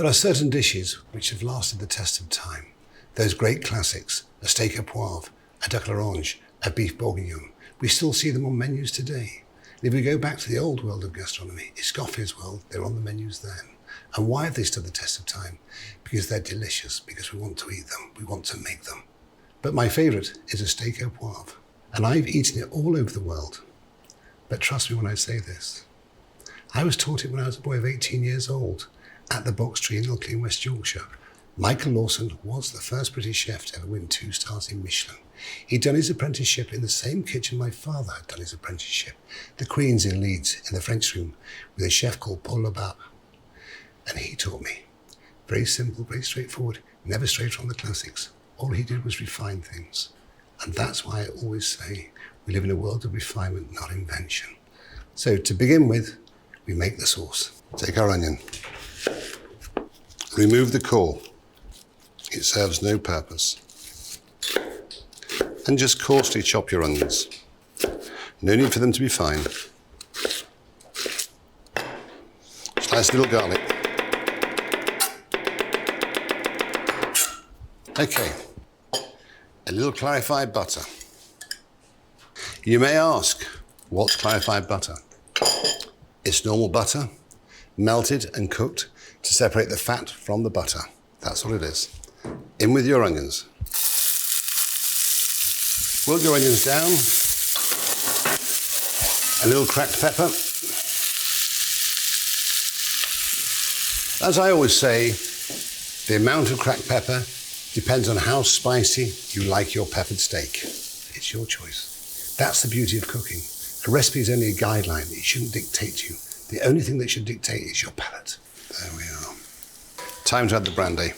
There are certain dishes which have lasted the test of time. Those great classics, a steak au poivre, a duck à l'orange, a beef bourguignon. We still see them on menus today. And if we go back to the old world of gastronomy, Escoffier's world, they're on the menus then. And why have they stood the test of time? Because they're delicious, because we want to eat them, we want to make them. But my favourite is a steak au poivre. And I've eaten it all over the world. But trust me when I say this. I was taught it when I was a boy of 18 years old at the Box Tree in Ilkley, West Yorkshire. Michael Lawson was the first British chef to ever win 2 stars in Michelin. He'd done his apprenticeship in the same kitchen my father had done his apprenticeship, the Queen's in Leeds, in the French room, with a chef called Paul Labarbe. And he taught me. Very simple, very straightforward, never strayed from the classics. All he did was refine things. And that's why I always say we live in a world of refinement, not invention. So to begin with, we make the sauce. Take our onion. Remove the core. It serves no purpose. And just coarsely chop your onions. No need for them to be fine. Slice a little garlic. Okay, a little clarified butter. You may ask, what's clarified butter? It's normal butter, melted and cooked to separate the fat from the butter. That's what it is. In with your onions. Wilt your onions down. A little cracked pepper. As I always say, the amount of cracked pepper depends on how spicy you like your peppered steak. It's your choice. That's the beauty of cooking. A recipe is only a guideline. It shouldn't dictate you. The only thing that should dictate is your palate. There we are. Time to add the brandy.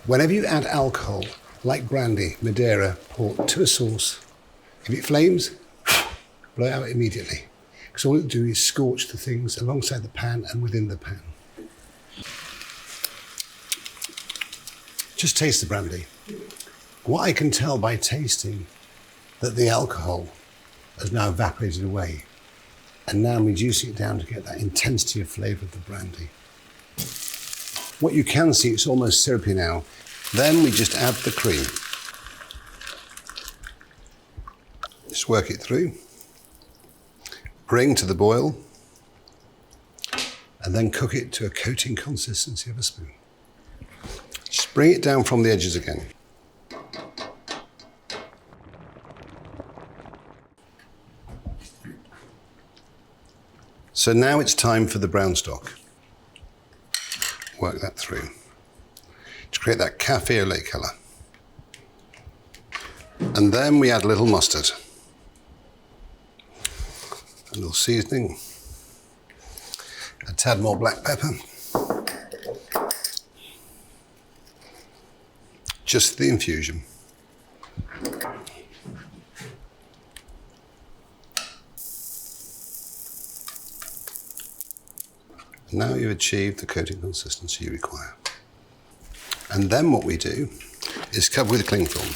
Whenever you add alcohol, like brandy, Madeira, port, to a sauce, if it flames, blow it out immediately. Because all it'll do is scorch the things alongside the pan and within the pan. Just taste the brandy. What I can tell by tasting that the alcohol has now evaporated away, and now I'm reducing it down to get that intensity of flavour of the brandy. What you can see, it's almost syrupy now. Then we just add the cream. Just work it through. Bring to the boil, and then cook it to a coating consistency of a spoon. Just bring it down from the edges again. So now it's time for the brown stock. Work that through to create that cafe au lait colour. And then we add a little mustard. A little seasoning, a tad more black pepper, just the infusion. Now you've achieved the coating consistency you require. And then what we do is cover with cling film.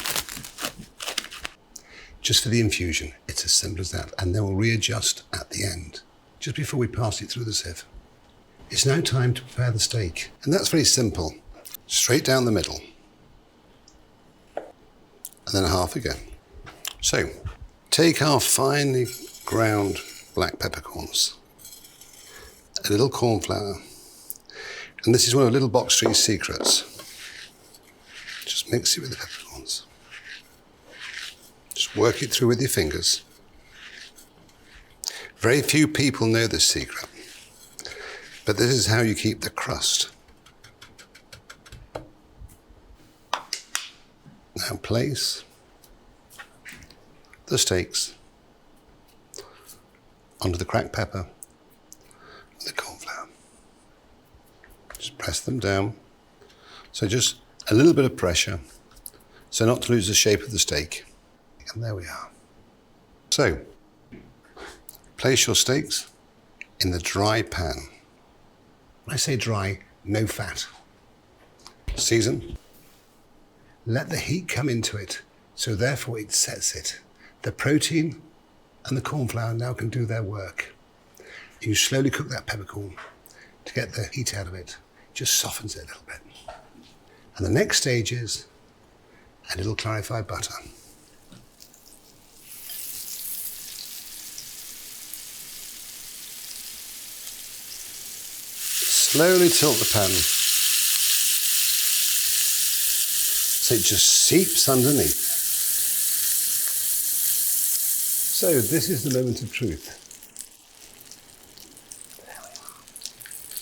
Just for the infusion. It's as simple as that. And then we'll readjust at the end, just before we pass it through the sieve. It's now time to prepare the steak. And that's very simple. Straight down the middle. And then half again. So, take our finely ground black peppercorns, a little corn flour, and this is one of Little Box Tree's secrets. Just mix it with the peppercorns. Just work it through with your fingers. Very few people know this secret, but this is how you keep the crust. Now place the steaks onto the cracked pepper and the corn flour. Just press them down. So just a little bit of pressure, so not to lose the shape of the steak. And there we are. So, place your steaks in the dry pan. When I say dry, no fat. Season. Let the heat come into it, so therefore it sets it. The protein and the corn flour now can do their work. You slowly cook that peppercorn to get the heat out of it. Just softens it a little bit. And the next stage is a little clarified butter. Slowly tilt the pan so it just seeps underneath. So this is the moment of truth.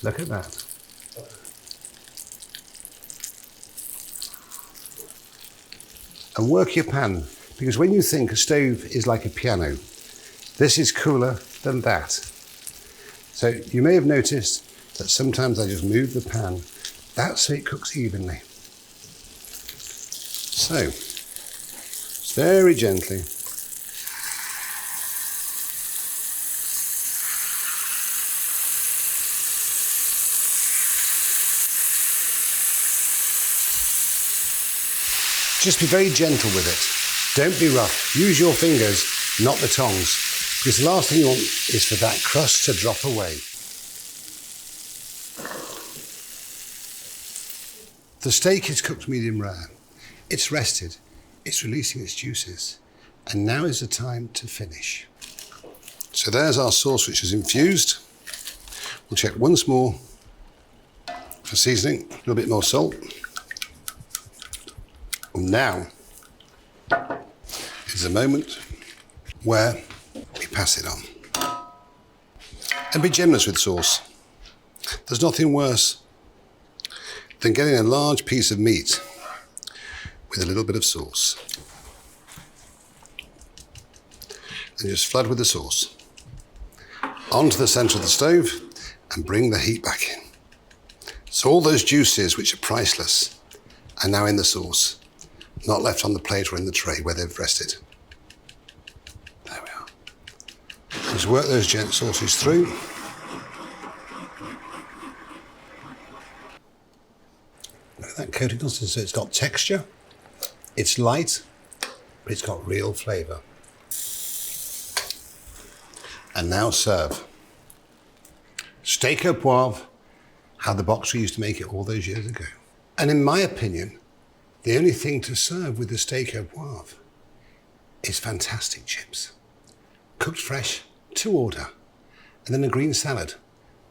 Look at that. And work your pan, because when you think a stove is like a piano, this is cooler than that. So you may have noticed that sometimes I just move the pan. That's so it cooks evenly. So, very gently. Just be very gentle with it. Don't be rough. Use your fingers, not the tongs, because the last thing you want is for that crust to drop away. The steak is cooked medium rare. It's rested, it's releasing its juices, and now is the time to finish. So there's our sauce, which is infused. We'll check once more for seasoning, a little bit more salt. And now is the moment where we pass it on. And be generous with sauce. There's nothing worse than getting a large piece of meat with a little bit of sauce. And just flood with the sauce onto the centre of the stove and bring the heat back in. So all those juices, which are priceless, are now in the sauce, not left on the plate or in the tray where they've rested. There we are. Just work those sauces through. Look at that coating, so it's got texture, it's light, but it's got real flavour. And now serve. Steak au poivre, how the boxer used to make it all those years ago. And in my opinion, the only thing to serve with the steak au poivre is fantastic chips. Cooked fresh, to order, and then a green salad.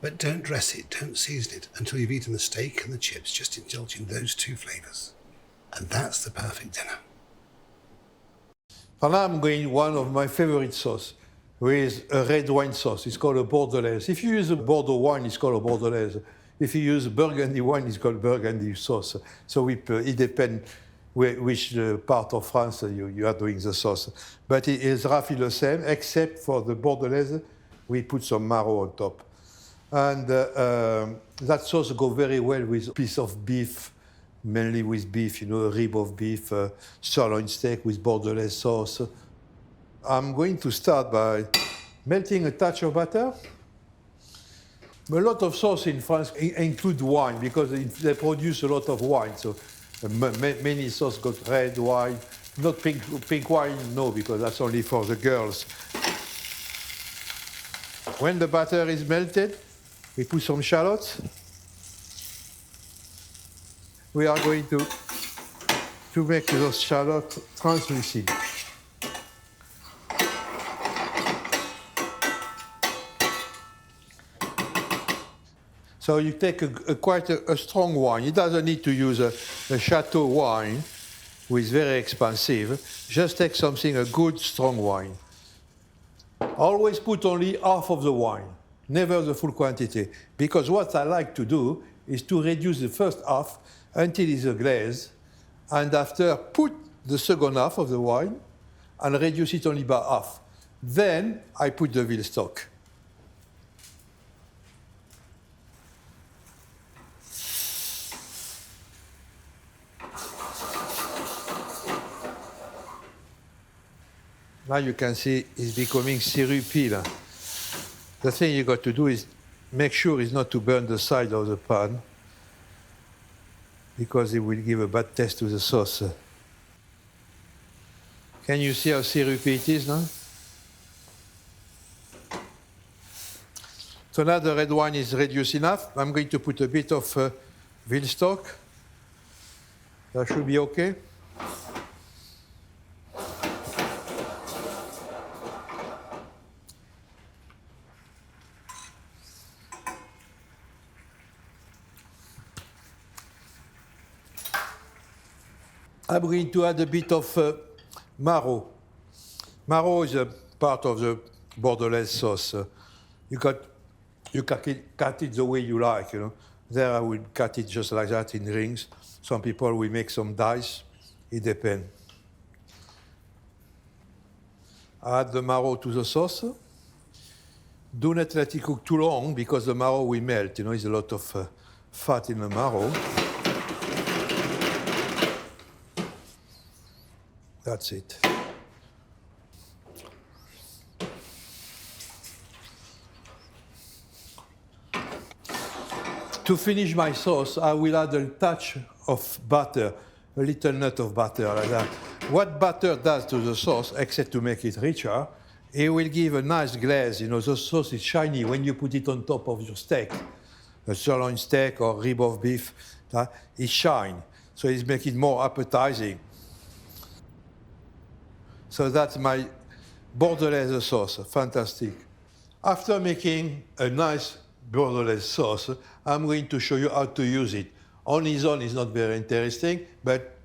But don't dress it, don't season it until you've eaten the steak and the chips. Just indulge in those two flavours. And that's the perfect dinner. For now I'm going one of my favourite sauce, with a red wine sauce. It's called a Bordelaise. If you use a Bordeaux wine, it's called a Bordelaise. If you use Burgundy wine, it's called Burgundy sauce. So it depends which part of France you are doing the sauce. But it is roughly the same, except for the Bordelaise, we put some marrow on top. And that sauce goes very well with a piece of beef, mainly with beef, a rib of beef, sirloin steak with Bordelaise sauce. I'm going to start by melting a touch of butter. A lot of sauce in France include wine because they produce a lot of wine. So many sauce got red wine, not pink wine, no, because that's only for the girls. When the butter is melted, we put some shallots. We are going to make those shallots translucent. So you take quite a strong wine. It doesn't need to use a Chateau wine, which is very expensive. Just take something, a good strong wine. Always put only half of the wine, never the full quantity. Because what I like to do is to reduce the first half until it's a glaze, and after put the second half of the wine and reduce it only by half. Then I put the veal stock. Now you can see it's becoming syrupy. The thing you got to do is make sure it's not to burn the side of the pan, because it will give a bad taste to the sauce. Can you see how syrupy it is now? So now the red wine is reduced enough. I'm going to put a bit of veal stock. That should be okay. I'm going to add a bit of marrow. Marrow is a part of the Bordelaise sauce. You cut it the way you like, you know. There I will cut it just like that in rings. Some people will make some dice. It depends. Add the marrow to the sauce. Do not let it cook too long because the marrow will melt. You know, there's a lot of fat in the marrow. That's it. To finish my sauce, I will add a touch of butter, a little nut of butter like that. What butter does to the sauce, except to make it richer, it will give a nice glaze. You know, the sauce is shiny when you put it on top of your steak. A sirloin steak or rib of beef, it shines. So it makes it more appetizing. So that's my Bordelaise sauce, fantastic. After making a nice Bordelaise sauce, I'm going to show you how to use it. On its own is not very interesting, but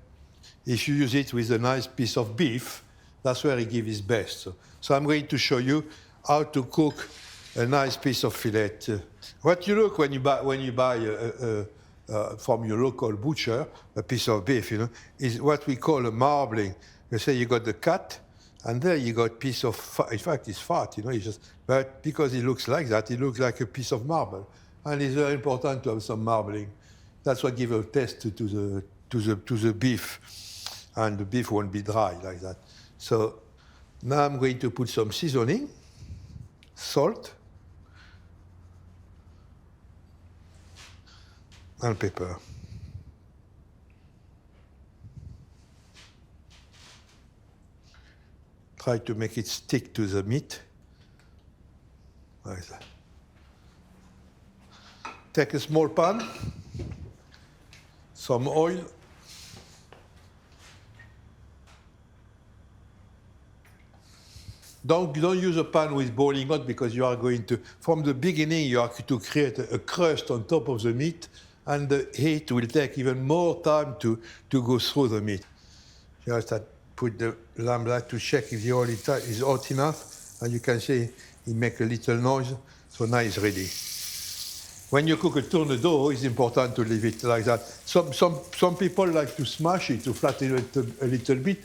if you use it with a nice piece of beef, that's where it gives its best. So I'm going to show you how to cook a nice piece of fillet. What you look when you buy from your local butcher a piece of beef, you know, is what we call a marbling. You say you got the cut, and there you got a piece of fat. In fact, it's fat, you know. It's just, but because it looks like that, it looks like a piece of marble, and it's very important to have some marbling. That's what gives a taste to the beef, and the beef won't be dry like that. So now I'm going to put some seasoning, salt, and pepper. Try to make it stick to the meat, like that. Take a small pan, some oil, don't use a pan with boiling hot because you are going to, from the beginning, you are to create a crust on top of the meat, and the heat will take even more time to go through the meat. You have to put the lamb light to check if the oil is hot enough, and you can see it makes a little noise, so now it's ready. When you cook a tourne-dos, it's important to leave it like that. Some people like to smash it, to flatten it a little bit,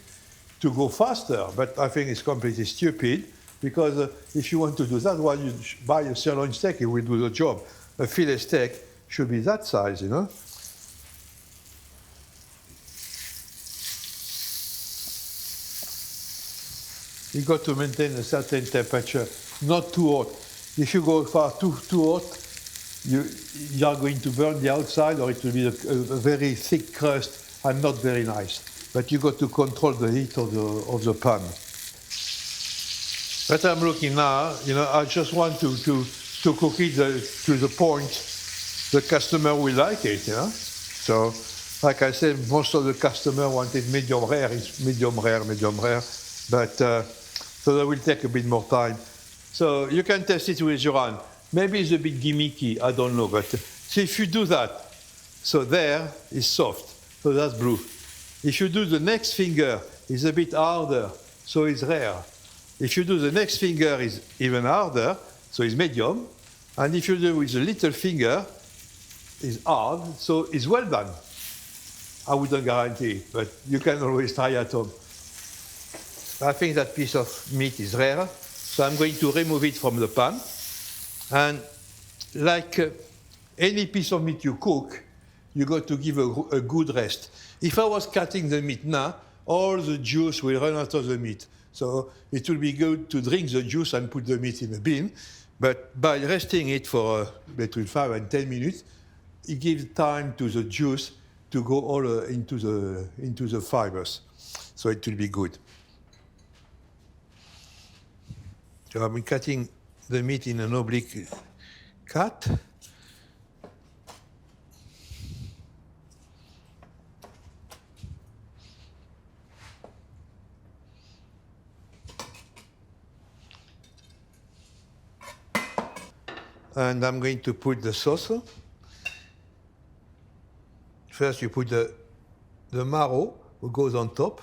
to go faster, but I think it's completely stupid, because if you want to do that, while you buy a sirloin steak, it will do the job. A fillet steak should be that size, you know. You got to maintain a certain temperature, not too hot. If you go far too hot, you are going to burn the outside, or it will be a very thick crust and not very nice. But you got to control the heat of the pan. But I'm looking now, you know, I just want to cook it to the point the customer will like it, you know. So, like I said, most of the customer wanted medium rare. It's medium rare, but so that will take a bit more time. So you can test it with your hand. Maybe it's a bit gimmicky, I don't know, but see if you do that, so there is soft, so that's blue. If you do the next finger, it's a bit harder, so it's rare. If you do the next finger, it's even harder, so it's medium. And if you do with the little finger, it's hard, so it's well done. I wouldn't guarantee it, but you can always try at home. I think that piece of meat is rare, so I'm going to remove it from the pan. And like any piece of meat you cook, you got to give a good rest. If I was cutting the meat now, all the juice will run out of the meat. So it will be good to drink the juice and put the meat in a bin. But by resting it for between 5 and 10 minutes, it gives time to the juice to go all into the fibers. So it will be good. So I'm cutting the meat in an oblique cat. And I'm going to put the sauce. First you put the marrow, who goes on top.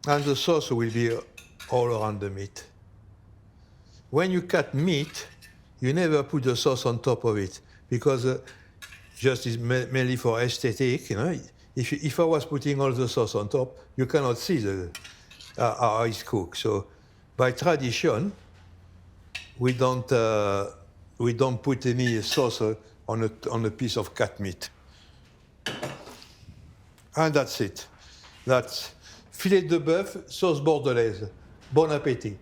And the sauce will be all around the meat. When you cut meat, you never put the sauce on top of it, because just is mainly for aesthetic. You know, if I was putting all the sauce on top, you cannot see how it's cooked. So, by tradition, we don't put any sauce on a piece of cat meat. And that's it. That's filet de bœuf, sauce bordelaise. Bon appétit.